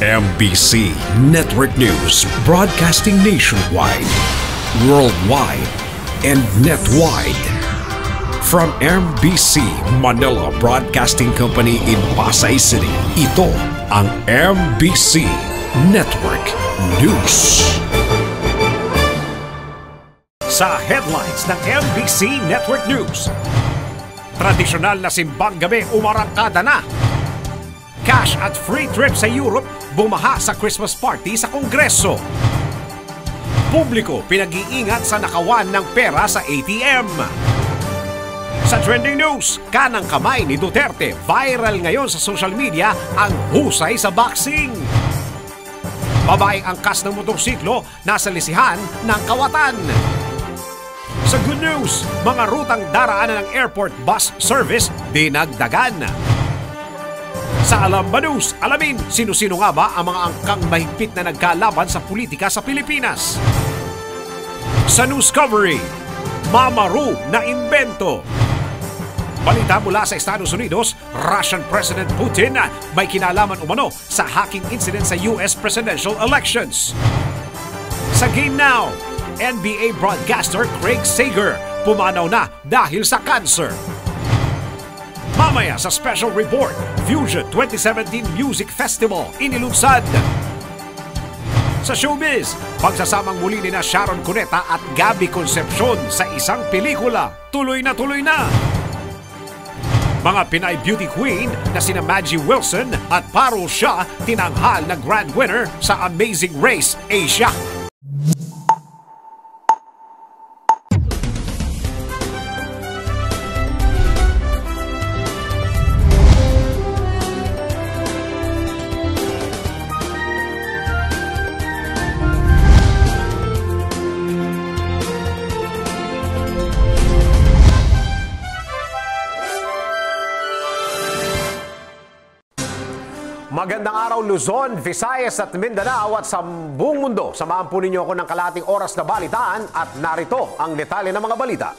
MBC Network News, broadcasting nationwide, worldwide, and netwide. From MBC Manila Broadcasting Company in Pasay City, ito ang MBC Network News. Sa headlines ng MBC Network News, tradisyonal na simbang gabi umarangkada na. Cash at free trip sa Europe bumaha sa Christmas party sa Kongreso. Publiko pinag-iingat sa nakawan ng pera sa ATM. Sa trending news, kanang kamay ni Duterte, viral ngayon sa social media ang husay sa boxing. Babaeng angkas ng motorsiklo nasa lisihan ng kawatan. Sa good news, mga rutang daraanan ng airport bus service dinagdagan. Sa Alam Ba News, alamin sino-sino nga ba ang mga angkang mahigpit na nagkalaban sa politika sa Pilipinas. Sa Newscovery, Mamaru na imbento. Balita mula sa Estados Unidos, Russian President Putin may kinalaman umano sa hacking incident sa US presidential elections. Sa Game Now, NBA broadcaster Craig Sager pumanaw na dahil sa cancer. Mamaya sa special report, Fusion 2017 Music Festival inilunsad. Sa showbiz, pagsasamang muli ni Sharon Cuneta at Gabby Concepcion sa isang pelikula, tuloy na tuloy na. Mga Pinay beauty queen na sina Maggie Wilson at Parul Shah tinanghal na grand winner sa Amazing Race Asia. Magandang araw Luzon, Visayas at Mindanao at sa buong mundo. Samahan po ninyo ako ng kalahating oras na balitaan at narito ang detalye ng mga balita.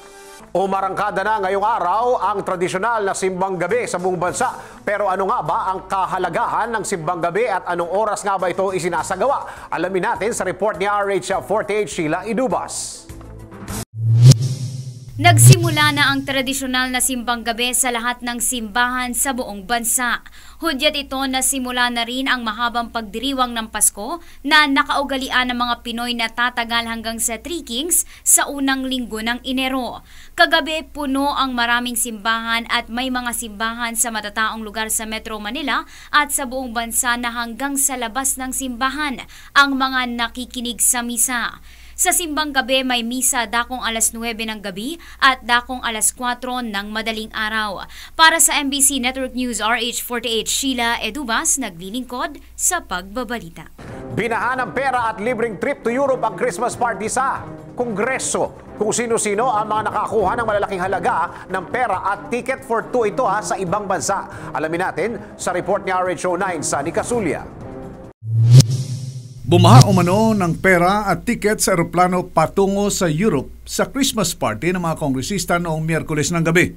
Umarangkada na ngayong araw ang tradisyonal na simbang gabi sa buong bansa. Pero ano nga ba ang kahalagahan ng simbang gabi at anong oras nga ba ito isinasagawa? Alamin natin sa report ni RH48 Sheila Idubas. Nagsimula na ang tradisyonal na simbang gabi sa lahat ng simbahan sa buong bansa. Hudyat ito na simula na rin ang mahabang pagdiriwang ng Pasko na nakaugalian ng mga Pinoy na tatagal hanggang sa Three Kings sa unang linggo ng Enero. Kagabi puno ang maraming simbahan at may mga simbahan sa matataong lugar sa Metro Manila at sa buong bansa na hanggang sa labas ng simbahan ang mga nakikinig sa misa. Sa simbang gabi may misa dakong alas 9 ng gabi at dakong alas 4 ng madaling araw. Para sa MBC Network News RH48 Sheila Edubas, naglilingkod sa pagbabalita. Binahan ng pera at libreng trip to Europe ang Christmas party sa Kongreso. Kung sino-sino ang mga nakakuha ng malalaking halaga ng pera at ticket for two ito sa ibang bansa. Alamin natin sa report ni RH09 sa Nicasulia. Bumaha umano ng pera at tiket sa eroplano patungo sa Europe sa Christmas party ng mga kongresista noong Miyerkules ng gabi.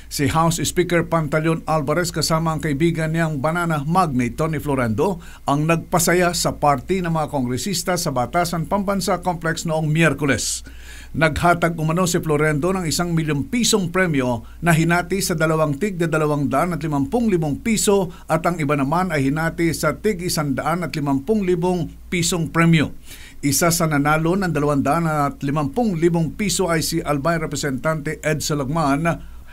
Si House Speaker Pantaleon Alvarez kasama ang kaibigan niyang banana magnate Tony Florendo ang nagpasaya sa party ng mga kongresista sa Batasan Pambansa Complex noong Miyerkules. Naghatag umano si Florendo ng 1 milyong pisong premyo na hinati sa dalawang tig na 250,000 piso at ang iba naman ay hinati sa tig 150,000 pisong premyo. Isa sa nanalo ng 250,000 piso ay si Albay Representante Ed Salagman,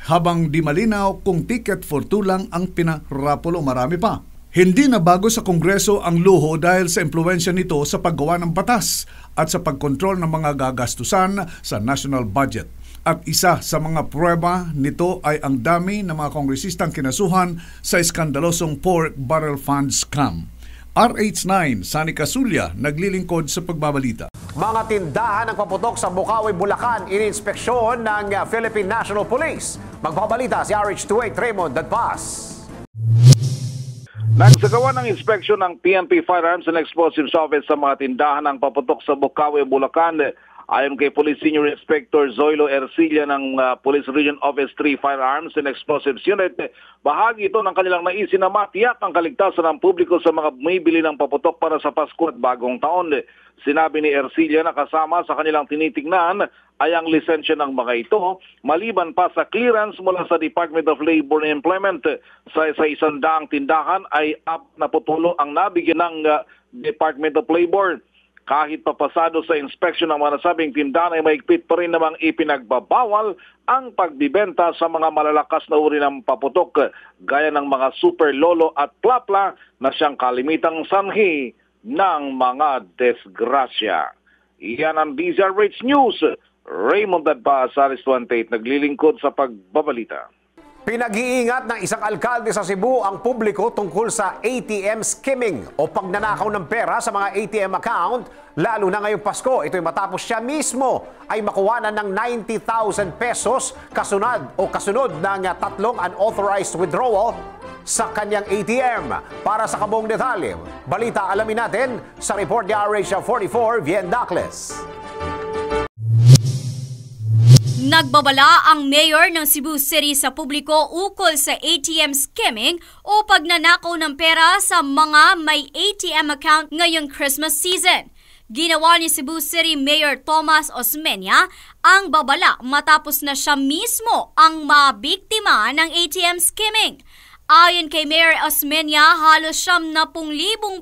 habang di malinaw kung ticket for two lang ang pinarapulo, marami pa. Hindi na bago sa Kongreso ang luho dahil sa impluwensya nito sa paggawa ng batas at sa pagkontrol ng mga gagastusan sa national budget. At isa sa mga pruweba nito ay ang dami ng mga kongresistang kinasuhan sa iskandalosong pork barrel fund scam. RH9, Sani Casulia, naglilingkod sa pagbabalita. Mga tindahan ng paputok sa Bukawi, Bulacan, ininspeksyon ng Philippine National Police. Magbabalita si RH28 Raymond Dadpas. Nagsagawa ng inspeksyon ng PNP Firearms and Explosives Office sa mga tindahan ng paputok sa Bukawi, Bulacan Ayon kay Police Senior Inspector Zoilo Ercilla ng Police Region Office 3 Firearms and Explosives Unit, bahagi ito ng kanilang naisin na matiyak ang kaligtasan ng publiko sa mga bumibili ng paputok para sa Pasko at Bagong Taon. Sinabi ni Ercilla na kasama sa kanilang tinitingnan ay ang lisensya ng mga ito, maliban pa sa clearance mula sa Department of Labor and Employment. Sa 100 tindahan ay 40 ang nabigyan ng Department of Labor. Kahit papasado sa inspeksyon ng mga nasabing tindahan ay mahigpit pa rin namang ipinagbabawal ang pagbibenta sa mga malalakas na uri ng paputok gaya ng mga super lolo at plapla na siyang kalimitang sanhi ng mga desgrasya. Iyan ang DZRH News. Raymond Adba, Saris 28, naglilingkod sa pagbabalita. Pinag-iingat ng isang alkalde sa Cebu ang publiko tungkol sa ATM skimming o pagnanakaw ng pera sa mga ATM account, lalo na ngayong Pasko. Ito'y matapos siya mismo ay makuwanan ng 90,000 pesos kasunod ng tatlong unauthorized withdrawal sa kanyang ATM. Para sa kabuong detalye, balita alamin natin sa report ni RH44, Vien Dacles. Nagbabala ang mayor ng Cebu City sa publiko ukol sa ATM skimming o pagnanakaw ng pera sa mga may ATM account ngayong Christmas season. Ginawa ni Cebu City Mayor Tomas Osmeña ang babala matapos na siya mismo ang mabiktima ng ATM skimming. Ayon kay Mayor Osmeña, halos 70,000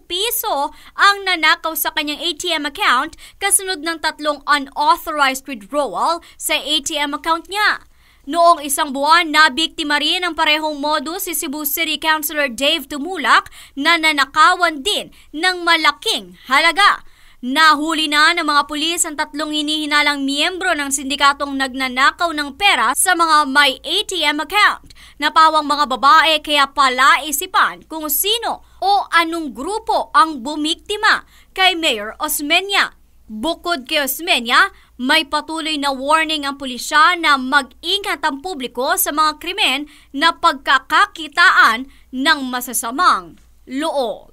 piso ang nanakaw sa kanyang ATM account kasunod ng tatlong unauthorized withdrawal sa ATM account niya. Noong isang buwan, nabiktima rin ang parehong modo si Cebu City Councilor Dave Tumulak na nanakawan din ng malaking halaga. Nahuli na ng mga pulis ang tatlong hinihinalang miyembro ng sindikatong nagnanakaw ng pera sa mga may ATM account. Napawang mga babae kaya palaisipan kung sino o anong grupo ang bumiktima kay Mayor Osmeña. Bukod kay Osmeña, may patuloy na warning ang pulisya na mag-ingat ang publiko sa mga krimen na pagkakakitaan ng masasamang loob.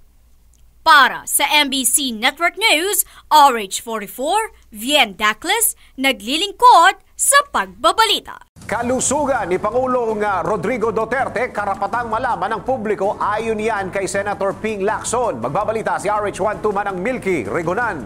Para sa MBC Network News, RH44, Vien Dacles, naglilingkod sa pagbabalita. Kalusugan ni Pangulong Rodrigo Duterte, karapatang malaman ng publiko, ayon yan kay Senator Ping Lacson. Magbabalita si RH12 Manang Milky Regonan.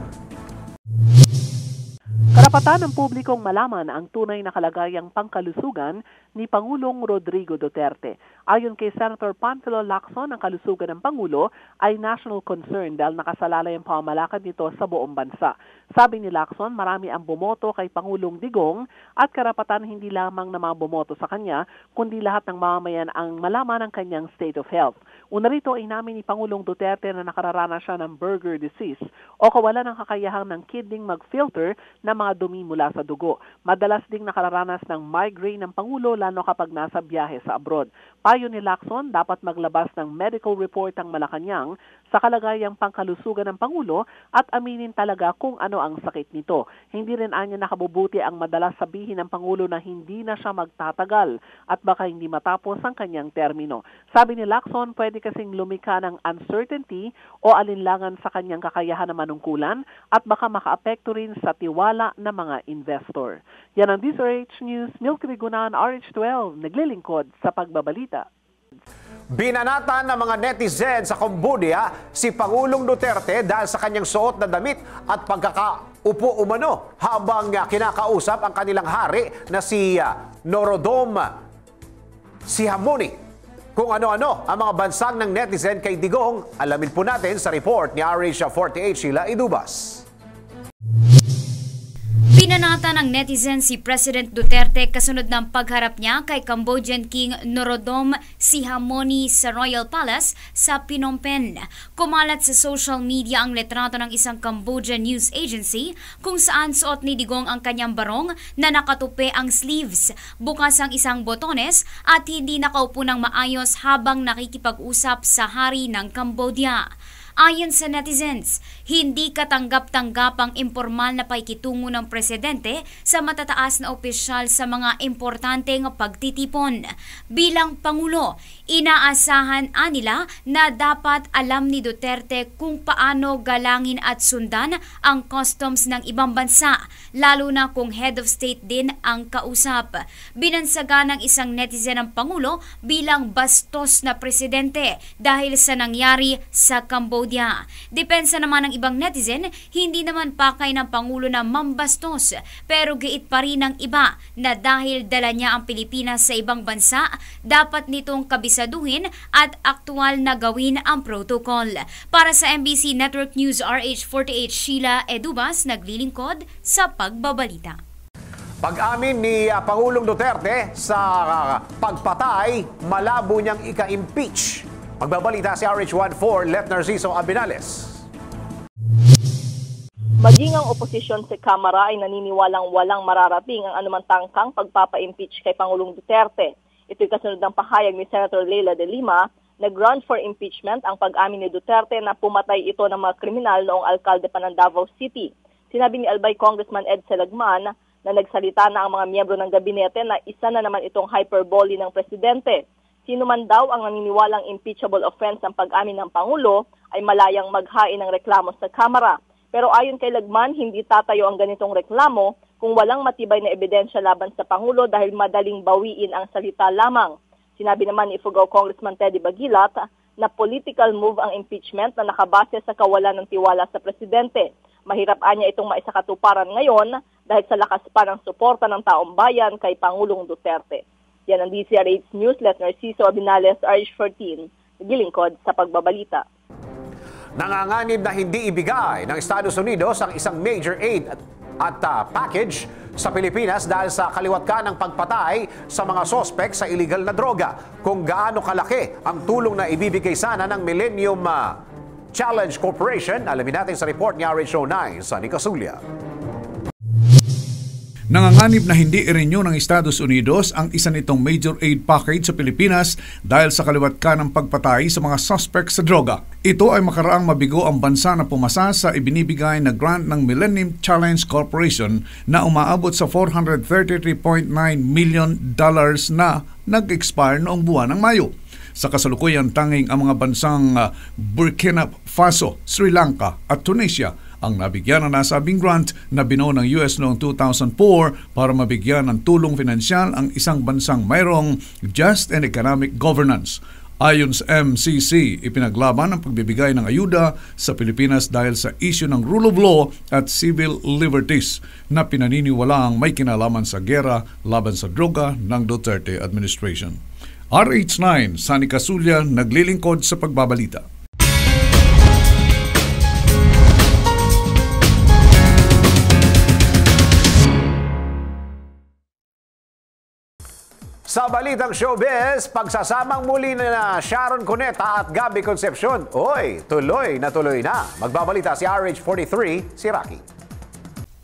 Karapatan ng publikong malaman ang tunay na kalagayang pangkalusugan ni Pangulong Rodrigo Duterte. Ayon kay Senator Panfilo Lacson, ang kalusugan ng Pangulo ay national concern dahil nakasalalay ang pamamalakad nito sa buong bansa. Sabi ni Lacson, marami ang bumoto kay Pangulong Digong at karapatan hindi lamang na mga bumoto sa kanya, kundi lahat ng mamamayan ang malaman ang kanyang state of health. Una rito ay namin ni Pangulong Duterte na nakararanas siya ng Buerger disease o kawalan ng kakayahang ng kidney mag-filter ng mga dumi mula sa dugo. Madalas ding nakararanas ng migraine ng Pangulo lalo kapag nasa biyahe sa abroad. Payo ni Lacson, dapat maglabas ng medical report ang Malacanang sa kalagayang pangkalusugan ng Pangulo at aminin talaga kung ano ang sakit nito. Hindi rin anya nakabubuti ang madalas sabihin ng Pangulo na hindi na siya magtatagal at baka hindi matapos ang kanyang termino. Sabi ni Lacson, pwede kasing lumikha ng uncertainty o alinlangan sa kanyang kakayahan na manungkulan at baka makaapekto rin sa tiwala ng mga investor. Yan ang DZRH News, Milky Regunan, RH12, naglilingkod sa pagbabalita. Binanatan ng mga netizen sa Cambodia si Pangulong Duterte dahil sa kanyang suot na damit at pagkakaupo umano habang kinakausap ang kanilang hari na si Norodom Sihamoni. Kung ano-ano ang mga bansang ng netizen kay Digong, alamin po natin sa report ni RH48 Sheila Idubas. Pinanatan ng netizen si President Duterte kasunod ng pagharap niya kay Cambodian King Norodom Sihamoni sa Royal Palace sa Phnom Penh. Kumalat sa social media ang litrato ng isang Cambodian news agency kung saan suot ni Digong ang kanyang barong na nakatupi ang sleeves, bukas ang isang botones at hindi nakaupo ng maayos habang nakikipag-usap sa hari ng Cambodia. Ayon sa netizens, hindi katanggap-tanggap ang impormal na pakikitungo ng presidente sa matataas na opisyal sa mga importanteng pagtitipon. Bilang Pangulo, inaasahan nila na dapat alam ni Duterte kung paano galangin at sundan ang customs ng ibang bansa, lalo na kung head of state din ang kausap. Binansaga ng isang netizen ang Pangulo bilang bastos na presidente dahil sa nangyari sa Cambodia. Depensa naman ng ibang netizen, hindi naman pakay ng Pangulo na mambastos, pero giit pa rin ng iba na dahil dala niya ang Pilipinas sa ibang bansa, dapat nitong kabisaduhin at aktual na gawin ang protocol. Para sa MBC Network News RH48, Sheila Edubas, naglilingkod sa pagbabalita. Pag-amin ni Pangulong Duterte sa pagpatay, malabo niyang ika-impeach. Magbabalita si RH14, Left Narciso Abinales. Maging ang oposisyon sa Kamara ay naniniwalang walang mararating ang anumang tangkang pagpapa-impeach kay Pangulong Duterte. Ito'y kasunod ng pahayag ni Senator Leila de Lima na ground for impeachment ang pag-amin ni Duterte na pumatay ito ng mga kriminal noong alkalde pa ng Davao City. Sinabi ni Albay Congressman Ed Selagman na nagsalita na ang mga miyembro ng gabinete na isa na naman itong hyperbole ng presidente. Sino man daw ang naniniwalang impeachable offense ang pag-amin ng Pangulo ay malayang maghain ng reklamo sa Kamara. Pero ayon kay Lagman, hindi tatayo ang ganitong reklamo kung walang matibay na ebidensya laban sa Pangulo dahil madaling bawiin ang salita lamang. Sinabi naman ni Ifugao Congressman Teddy Bagilat na political move ang impeachment na nakabase sa kawalan ng tiwala sa presidente. Mahirap niya itong maisakatuparan ngayon dahil sa lakas pa ng suporta ng taong bayan kay Pangulong Duterte. Yan ang DCRH News, Left Narciso Abinales, RH14, naglilingkod sa pagbabalita. Nanganganib na hindi ibigay ng Estados Unidos ang isang major aid at package sa Pilipinas dahil sa kaliwat ka ng pagpatay sa mga sospek sa illegal na droga. Kung gaano kalaki ang tulong na ibibigay sana ng Millennium Challenge Corporation, alamin natin sa report ni RH09, Sunny Casulia. Nanganganib na hindi i-renew ng Estados Unidos ang isa nitong major aid package sa Pilipinas dahil sa kaliwat ka ng pagpatay sa mga suspect sa droga. Ito ay makaraang mabigo ang bansa na pumasa sa ibinibigay na grant ng Millennium Challenge Corporation na umaabot sa $433.9 million na nag-expire noong buwan ng Mayo. Sa kasalukuyan, tanging ang mga bansang Burkina Faso, Sri Lanka at Tunisia ang nabigyan ng nasabing grant na binuo ng US noong 2004 para mabigyan ng tulong pinansyal ang isang bansang mayroong just and economic governance. Ayon sa MCC, ipinaglaban ang pagbibigay ng ayuda sa Pilipinas dahil sa issue ng rule of law at civil liberties na pinaniniwalaang may kinalaman sa gera laban sa droga ng Duterte administration. RH9, Sunny Casulia, naglilingkod sa pagbabalita. Sa balitang showbiz, pagsasamang muli na Sharon Cuneta at Gabby Concepcion. Oy, tuloy na. Magbabalita si RH43, si Rocky.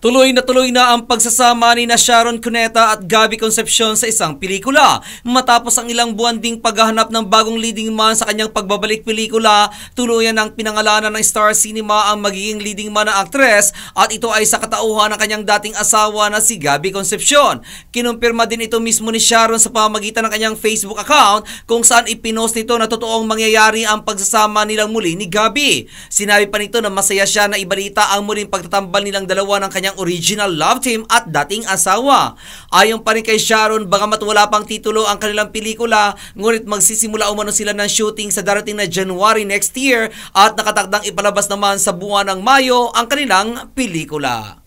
Tuloy na ang pagsasama ni Sharon Cuneta at Gabby Concepcion sa isang pelikula. Matapos ang ilang buwan ding paghahanap ng bagong leading man sa kanyang pagbabalik pelikula, tuluyan ng pinangalanan ng Star Cinema ang magiging leading man na aktres at ito ay sa katauhan ng kanyang dating asawa na si Gabby Concepcion. Kinumpirma din ito mismo ni Sharon sa pamamagitan ng kanyang Facebook account kung saan ipinost nito na totoong mangyayari ang pagsasama nilang muli ni Gabby. Sinabi pa nito na masaya siya na ibalita ang muling pagtatambal nilang dalawa ng kanyang original love team at dating asawa. Ayon pa rin kay Sharon, bagamat wala pang titulo ang kanilang pelikula, ngunit magsisimula umano sila ng shooting sa darating na January next year at nakatakdang ipalabas naman sa buwan ng Mayo ang kanilang pelikula.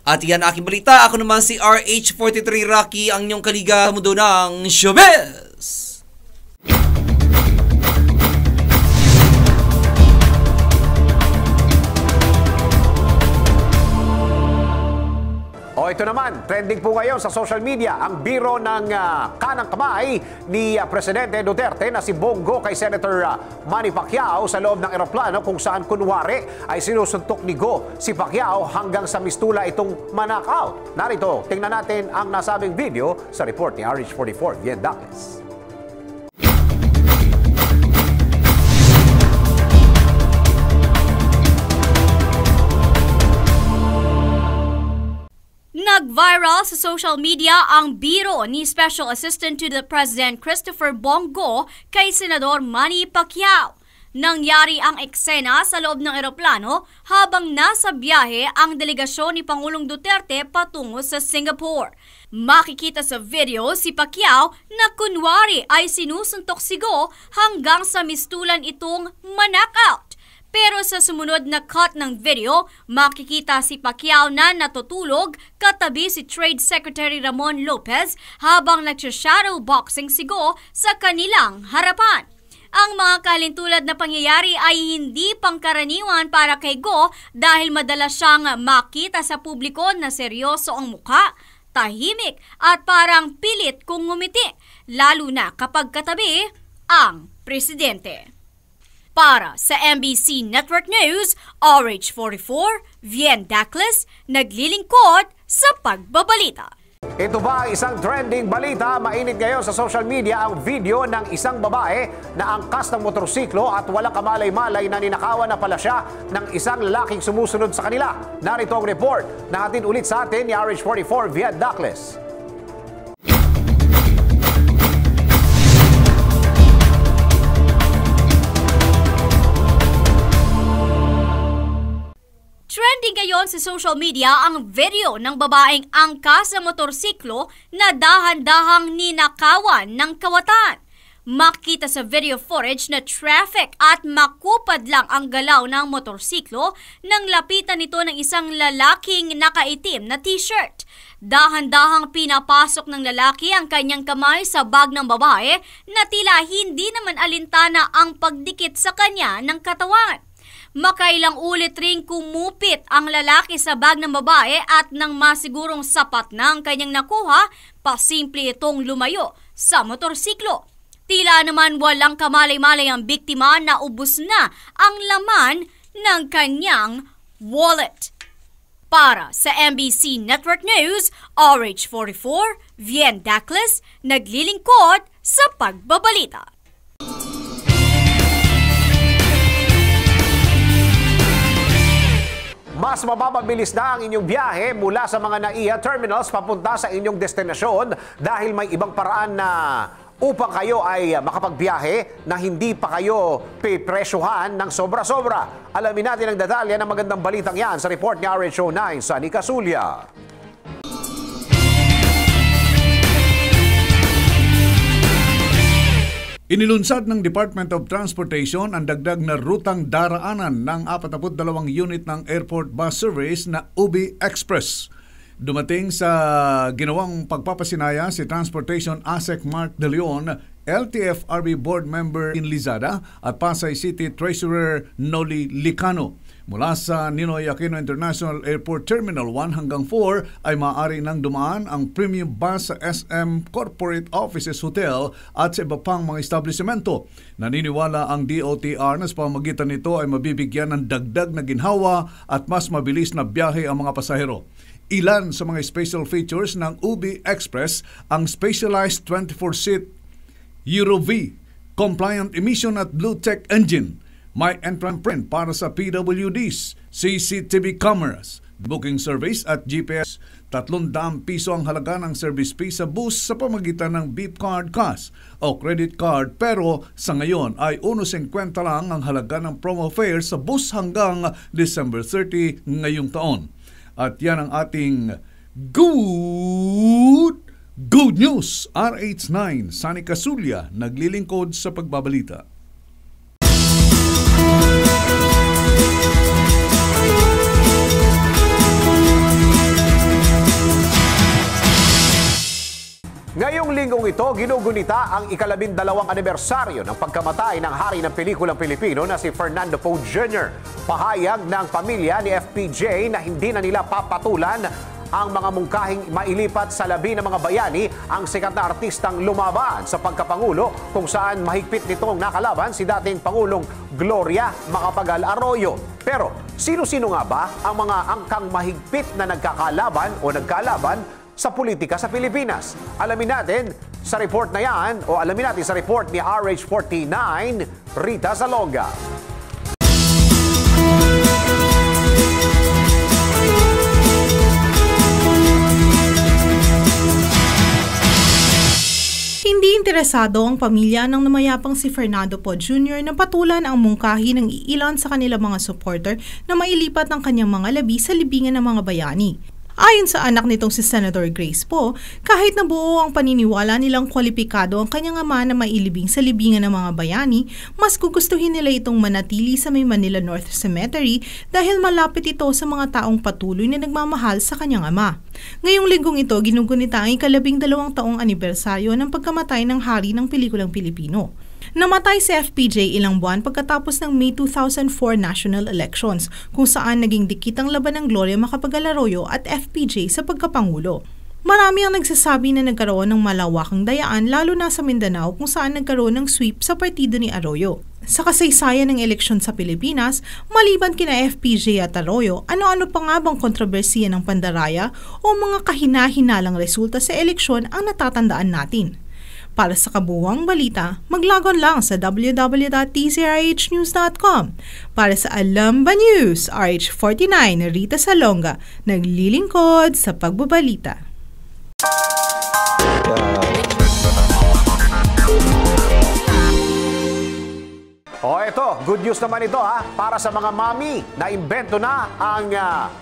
At yan aking balita. Ako naman si RH43 Rocky, ang inyong kaliga mundo ng showbiz. O ito naman, trending po ngayon sa social media ang biro ng kanang kamay ni Presidente Duterte na si Bongo kay Senator Manny Pacquiao sa loob ng eroplano kung saan kunwari ay sinusuntok ni Go si Pacquiao hanggang sa mistula itong manakaw. Narito, tingnan natin ang nasabing video sa report ni RH44, Vien Dacles. Viral sa social media ang biro ni Special Assistant to the President Christopher Bongo kay Senador Manny Pacquiao. Nangyari ang eksena sa loob ng eroplano habang nasa biyahe ang delegasyon ni Pangulong Duterte patungo sa Singapore. Makikita sa video si Pacquiao na kunwari ay sinusuntok si Go hanggang sa mistulan itong manakaut. Pero sa sumunod na cut ng video, makikita si Pacquiao na natutulog katabi si Trade Secretary Ramon Lopez habang nagsha-shadow boxing si Go sa kanilang harapan. Ang mga kalintulad na pangyayari ay hindi pangkaraniwan para kay Go dahil madalas siyang makita sa publiko na seryoso ang mukha, tahimik at parang pilit kung ngumiti, lalo na kapag katabi ang presidente. Para sa MBC Network News, RH44, Vien Dacles, naglilingkod sa pagbabalita. Ito ba ang isang trending balita? Mainit ngayon sa social media ang video ng isang babae na angkas ng motorsiklo at walang kamalay-malay na ninakawan na pala siya ng isang lalaking sumusunod sa kanila. Narito ang report na hatid ulit sa atin ni RH44 Vien Dacles. Trending ngayon sa social media ang video ng babaeng angkas ng motorsiklo na dahan-dahang ninakawan ng kawatan. Makita sa video footage na traffic at makupad lang ang galaw ng motorsiklo nang lapitan nito ng isang lalaking nakaitim na t-shirt. Dahan-dahang pinapasok ng lalaki ang kanyang kamay sa bag ng babae na tila hindi naman alintana ang pagdikit sa kanya ng katawan. Makailang ulit ring kumupit ang lalaki sa bag ng babae at nang masigurong sapat na ang kanyang nakuha, pasimple itong lumayo sa motorsiklo. Tila naman walang kamalay-malay ang biktima na ubos na ang laman ng kanyang wallet. Para sa MBC Network News, RH44, Vien Dacles, naglilingkod sa pagbabalita. Mas mapapabilis na ang inyong biyahe mula sa mga NAIA terminals papunta sa inyong destinasyon dahil may ibang paraan na upang kayo ay makapagbiyahe na hindi pa kayo pipresyuhan ng sobra-sobra. Alamin natin ang detalye ng magandang balitang yan sa report ni RH09 sa Nika Sulya. Inilunsad ng Department of Transportation ang dagdag na rutang daraanan ng 42 unit ng airport bus service na UBI Express. Dumating sa ginawang pagpapasinaya si Transportation ASEC Mark De Leon, LTFRB Board Member in Lizada at Pasay City Treasurer Noli Licano. Mula sa Ninoy Aquino International Airport Terminal 1 hanggang 4 ay maaari nang dumaan ang premium bus sa SM Corporate Offices Hotel at sa iba pang mga establishmento. Naniniwala ang DOTR na sa pamamagitan nito ay mabibigyan ng dagdag na ginhawa at mas mabilis na biyahe ang mga pasahero. Ilan sa mga special features ng UBI Express ang specialized 24-seat Euro V, compliant emission at Blue Tech engine, may entrance print para sa PWDs, CCTV cameras, booking service at GPS. 300 piso ang halaga ng service fee sa bus sa pamagitan ng beep card cash o credit card, pero sa ngayon ay 1.50 lang ang halaga ng promo fare sa bus hanggang December 30 ngayong taon. At yan ang ating good news. RH9 Sunny Casulia naglilingkod sa pagbabalita. Ngayong linggong ito, ginugunita ang ika-12 anibersaryo ng pagkamatay ng hari ng pelikulang Pilipino na si Fernando Poe Jr. Pahayag ng pamilya ni FPJ na hindi na nila papatulan ang mga mungkahing mailipat sa labi ng mga bayani ang sikat na artistang lumaban sa pagkapangulo kung saan mahigpit nitong nakalaban si dating Pangulong Gloria Macapagal Arroyo. Pero sino-sino nga ba ang mga angkang mahigpit na nagkakalaban o nagkalaban sa politika sa Pilipinas? Alamin natin sa report na yan, o alamin natin sa report ni RH49, Rita Salonga. Interesado ang pamilya ng namayapang si Fernando Poe Jr. na patulan ang mungkahi ng iilan sa kanilang mga supporter na mailipat ang kanyang mga labi sa libingan ng mga bayani. Ayon sa anak nitong si Senator Grace Poe, kahit nabuo ang paniniwala nilang kwalipikado ang kanyang ama na mailibing sa libingan ng mga bayani, mas gugustuhin nila itong manatili sa May Manila North Cemetery dahil malapit ito sa mga taong patuloy na nagmamahal sa kanyang ama. Ngayong linggong ito, ginugunita ang 12 taong anibersaryo ng pagkamatay ng hari ng pelikulang Pilipino. Namatay si FPJ ilang buwan pagkatapos ng May 2004 national elections kung saan naging dikit ang laban ng Gloria Macapagal-Arroyo at FPJ sa pagkapangulo. Marami ang nagsasabi na nagkaroon ng malawakang dayaan lalo na sa Mindanao kung saan nagkaroon ng sweep sa partido ni Arroyo. Sa kasaysayan ng eleksyon sa Pilipinas, maliban kina FPJ at Arroyo, ano-ano pa nga bang kontrobersiya ng pandaraya o mga kahina-hinalang resulta sa eleksyon ang natatandaan natin? Para sa kabuuang balita, maglagon lang sa www.tcrhnews.com. Para sa Alam Ba News, RH49 Rita Salonga, naglilingkod sa pagbabalita. Ito, good news naman ito para sa mga mami na imbento na ang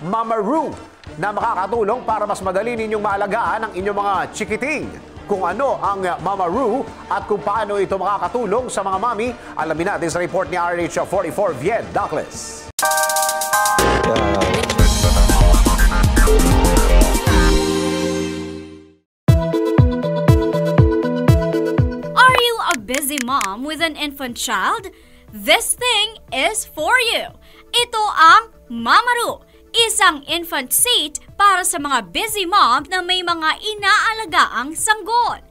Mamaroo na makakatulong para mas madali ninyong maalagaan ang inyong mga chikiting. Kung ano ang Mamaroo at kung paano ito makakatulong sa mga mami, alamin natin sa report ni RH44 Vied Douglas. Are you a busy mom with an infant child? This thing is for you. Ito ang Mamaroo, isang infant seat para sa mga busy mom na may mga inaalagaang sanggol.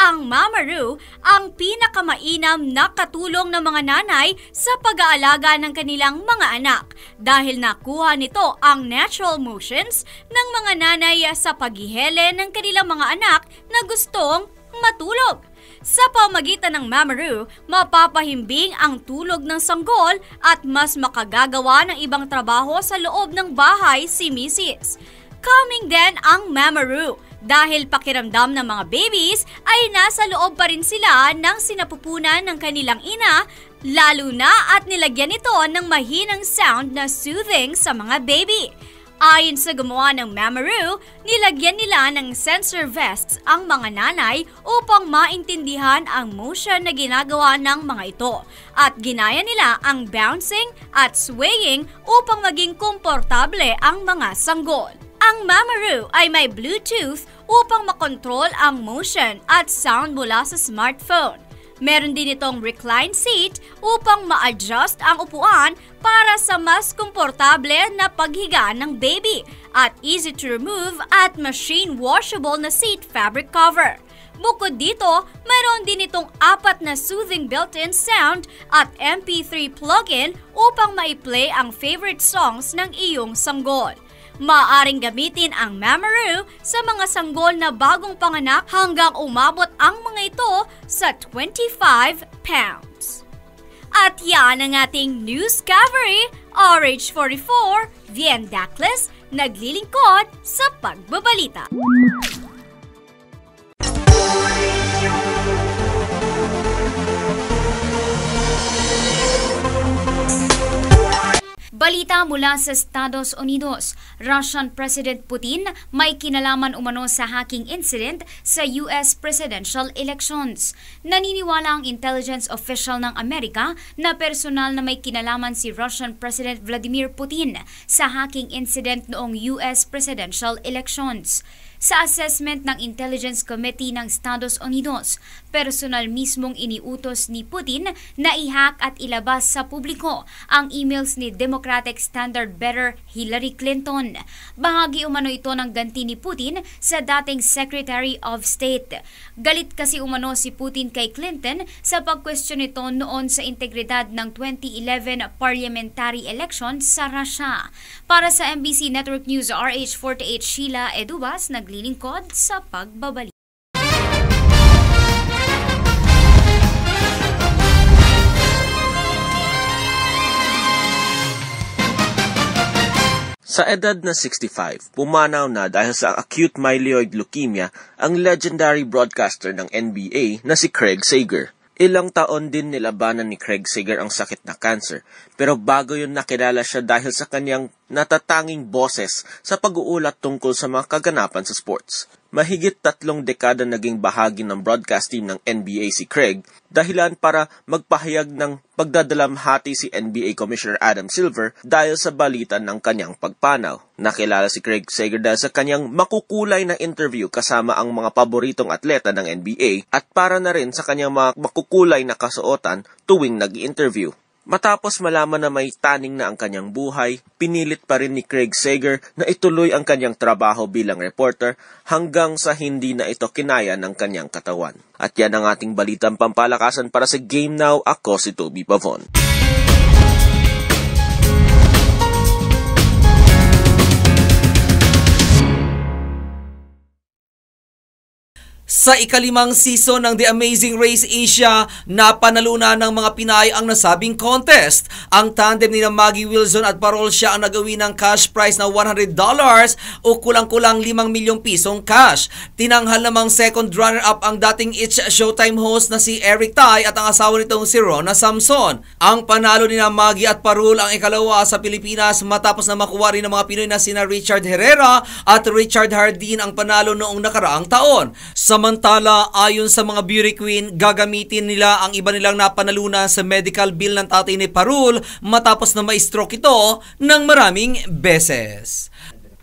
Ang Mamaroo ang pinakamainam na katulong ng mga nanay sa pag-aalaga ng kanilang mga anak dahil nakuha nito ang natural motions ng mga nanay sa paghihele ng kanilang mga anak na gustong matulog. Sa pamagitan ng Mamaroo, mapapahimbing ang tulog ng sanggol at mas makagagawa ng ibang trabaho sa loob ng bahay si Mrs. Coming din ang Mamaroo dahil pakiramdam ng mga babies ay nasa loob pa rin sila ng sinapupunan ng kanilang ina, lalo na at nilagyan ito ng mahinang sound na soothing sa mga baby. Ayon sa gumawa ng Mamaroo, nilagyan nila ng sensor vests ang mga nanay upang maintindihan ang motion na ginagawa ng mga ito at ginaya nila ang bouncing at swaying upang maging komportable ang mga sanggol. Ang Mamaroo ay may Bluetooth upang makontrol ang motion at sound mula sa smartphone. Meron din itong recline seat upang ma-adjust ang upuan para sa mas komportable na paghiga ng baby at easy to remove at machine washable na seat fabric cover. Bukod dito, mayroon din itong 4 na soothing built-in sound at MP3 plug-in upang ma-play ang favorite songs ng iyong sanggol. Maaaring gamitin ang Mamaroo sa mga sanggol na bagong panganak hanggang umabot ang mga ito sa 25 pounds. At yan ang ating news coverage, RH44, Vied Douglas, naglilingkod sa pagbabalita. Balita mula sa Estados Unidos, Russian President Putin may kinalaman umano sa hacking incident sa US presidential elections. Naniniwala ang intelligence official ng Amerika na personal na may kinalaman si Russian President Vladimir Putin sa hacking incident noong US presidential elections. Sa assessment ng Intelligence Committee ng Estados Unidos, personal mismong iniutos ni Putin na i-hack at ilabas sa publiko ang emails ni Democratic standard-bearer Hillary Clinton. Bahagi umano ito ng ganti ni Putin sa dating Secretary of State. Galit kasi umano si Putin kay Clinton sa pag-question nito noon sa integridad ng 2011 parliamentary election sa Russia. Para sa MBC Network News RH48, Sheila Edubas, naglilingkod sa pagbabalik. Sa edad na 65, pumanaw na dahil sa acute myeloid leukemia ang legendary broadcaster ng NBA na si Craig Sager. Ilang taon din nilabanan ni Craig Sager ang sakit na cancer, pero bago yun nakilala siya dahil sa kanyang natatanging boses sa pag-uulat tungkol sa mga kaganapan sa sports. Mahigit 3 dekada naging bahagi ng broadcast team ng NBA si Craig, dahilan para magpahayag ng pagdadalamhati si NBA Commissioner Adam Silver dahil sa balita ng kanyang pagpanaw. Nakilala si Craig Sager dahil sa kanyang makukulay na interview kasama ang mga paboritong atleta ng NBA at para na rin sa kanyang mga makukulay na kasuotan tuwing nag-i-interview. Matapos malaman na may taning na ang kanyang buhay, pinilit pa rin ni Craig Sager na ituloy ang kanyang trabaho bilang reporter hanggang sa hindi na ito kinaya ng kanyang katawan. At yan ang ating balitang pampalakasan para sa Game Now. Ako si Toby Pavon. Sa ikalimang season ng The Amazing Race Asia, napanalunan ng mga Pinay ang nasabing contest. Ang tandem ni Maggie Wilson at Parol siya ang nagawi ng cash prize na $100 o kulang-kulang 5 milyong pisong cash. Tinanghal namang second runner-up ang dating It's Showtime host na si Eric Tai at ang asawa nitong si Rona Samson. Ang panalo ni Maggie at Parol ang ikalawa sa Pilipinas matapos na makuha rin ng mga Pinoy na sina Richard Herrera at Richard Hardin ang panalo noong nakaraang taon. Samantala, ayon sa mga beauty queen, gagamitin nila ang iba nilang napanalunan sa medical bill ng tatay ni Parul matapos na ma-stroke ito ng maraming beses.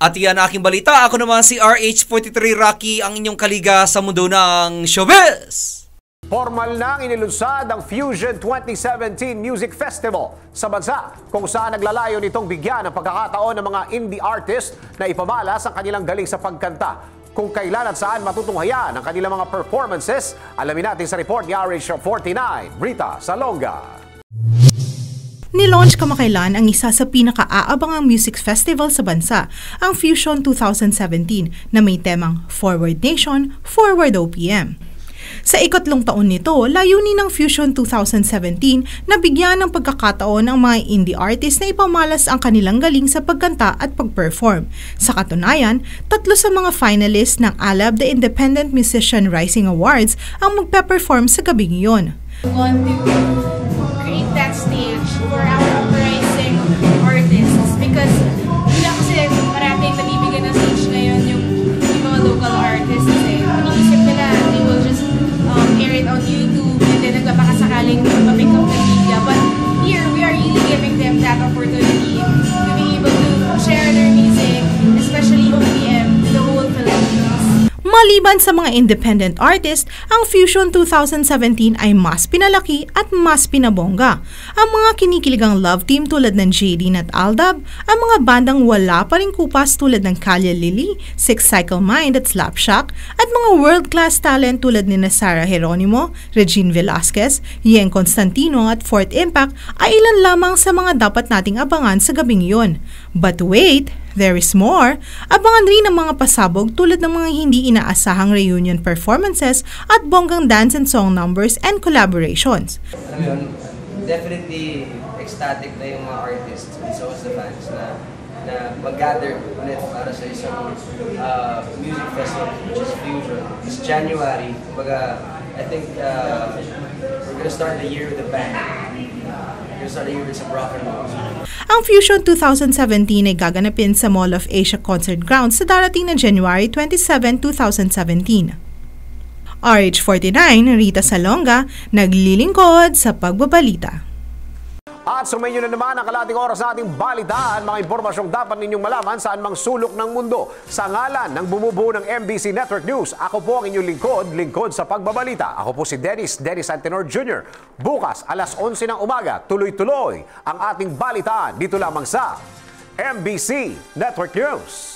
At yan ang aking balita. Ako naman si RH43 Rocky, ang inyong kaliga sa mundo ng showbiz. Formal nang inilunsad ang Fusion 2017 Music Festival sa bansa, kung saan naglalayo nitong bigyan ng pagkakataon ng mga indie artist na ipamalas ang kanilang galing sa pagkanta. Kung kailan at saan matutunghayan ang kanilang mga performances, alamin natin sa report ni RH49, Rita Salonga. Nilaunch kamakailan ang isa sa pinaka-aabangang music festival sa bansa, ang Fusion 2017, na may temang Forward Nation, Forward OPM. Sa 3 taon nito, layunin ng Fusion 2017 na bigyan ng pagkakataon ang mga indie artists na ipamalas ang kanilang galing sa pagkanta at pag-perform. Sa katunayan, 3 sa mga finalists ng ALAB The Independent Musician Rising Awards ang magpe-perform sa gabing iyon. We want to create that stage for our uprising artists because kasi maraming nabibigyan ng stage ngayon yung mga local artists iniisip nila they will just air it on YouTube and then nagbabakasakaling ma-pick up the media. But here, we are really giving them that opportunity to be able to share their music, especially OPM, to the whole Philippines. Maliban sa mga independent artist, ang Fusion 2017 ay mas pinalaki at mas pinabongga. Ang mga kinikiligang love team tulad ng Jaylene at Aldab, ang mga bandang wala pa ring kupas tulad ng Kalya Lily, Six Cycle Mind at Slapshack, at mga world-class talent tulad ni Sarah Geronimo, Regine Velasquez, Yeng Constantino at Fort Impact ay ilan lamang sa mga dapat nating abangan sa gabing iyon. But wait, there is more. Abangan rin ang mga pasabog tulad ng mga hindi inaasahang reunion performances at bonggang dance and song numbers and collaborations. Definitely ecstatic na yung mga artists and so is the fans na mag-gather ulit para sa isang music festival which is Fusion. It's January. Kumbaga, I think we're gonna start the year with a bang. We're gonna start the year with some rock and roll. Ang Fusion 2017 ay gaganapin sa Mall of Asia Concert Grounds sa darating na January 27, 2017. RH49, Rita Salonga, naglilingkod sa pagbabalita. At sumayin nyo na naman ang kalating oras nating balitaan, mga impormasyong dapat ninyong malaman saan mang sulok ng mundo. Sa ngalan ng bumubuo ng MBC Network News, ako po ang inyong lingkod sa pagbabalita. Ako po si Dennis Antenor Jr. Bukas, alas 11 ng umaga, tuloy-tuloy ang ating balitaan dito lamang sa MBC Network News.